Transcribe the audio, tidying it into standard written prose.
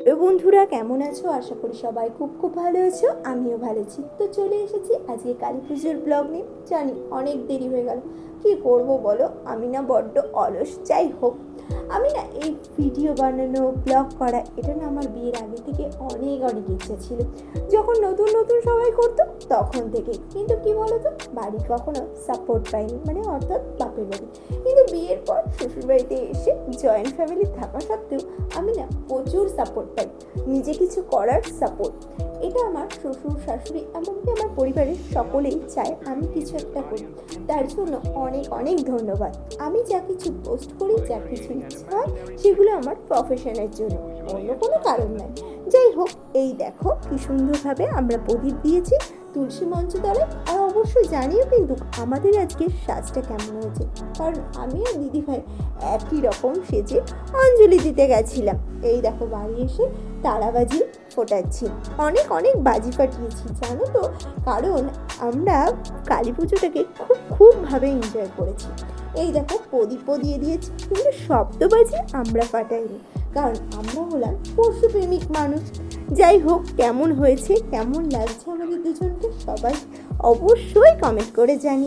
Hello বন্ধুরা, কেমন আছো? আশা করি সবাই খুব খুব ভালো আছো। আমিও ভালো আছি। তো চলে এসেছি আজকে কালী পুজোর ব্লগ নিয়ে। জানি অনেক দেরি হয়ে গেল, কি করব বলো, আমি না বড্ড অলস। যাই হোক, আমি না এই ভিডিও বানানো, ব্লগ করা, এটা না আমার বিয়ের আগে থেকে অনেক অনেক ইচ্ছা ছিল। যখন নতুন নতুন সবাই করতো তখন থেকে, কিন্তু কি বলতো, বাড়ি কখনো সাপোর্ট পাইনি, মানে অর্থাৎ বাপের বাড়ি। কিন্তু বিয়ের পর শ্বশুরবাড়িতে এসে জয়েন্ট ফ্যামিলি থাকা সত্ত্বেও আমি না প্রচুর সাপোর্ট পাই, নিজে কিছু করার সাপোর্ট। এটা আমার শ্বশুর শাশুড়ি এমনকি আমার পরিবারের সকলেই চায় আমি কিছু একটা করি। তার জন্য অনেক অনেক ধন্যবাদ। আমি যা কিছু পোস্ট করি, যা কিছু ইচ্ছা হয়, সেগুলো আমার প্রফেশনের জন্য, অন্য কোনো কারণ নয়। যাই হোক, এই দেখো কি সুন্দরভাবে আমরা প্রদীপ দিয়েছি তুলসী মঞ্চতলায়। আর অবশ্যই জানিও কিন্তু আমাদের আজকে সাজটা কেমন হয়েছে, কারণ আমি আর দিদিভাই একই রকম সেজে অঞ্জলি দিতে গেছিলাম। এই দেখো বাড়ি এসে তারাবাজি ফোটাচ্ছি, অনেক অনেক বাজি ফাটিয়েছি জানো তো, কারণ আমরা কালী পুজোটাকে খুবভাবে এনজয় করেছি। এই দেখো প্রদীপও দিয়ে দিয়েছি, কিন্তু শব্দবাজি আমরা ফাটাইনি, কারণ আমরা হলাম পশুপ্রেমিক মানুষ। যাই হোক, কেমন হয়েছে, কেমন লাগছে আমাদের দুজনকে, সবাই অবশ্যই কমেন্ট করে জানিও।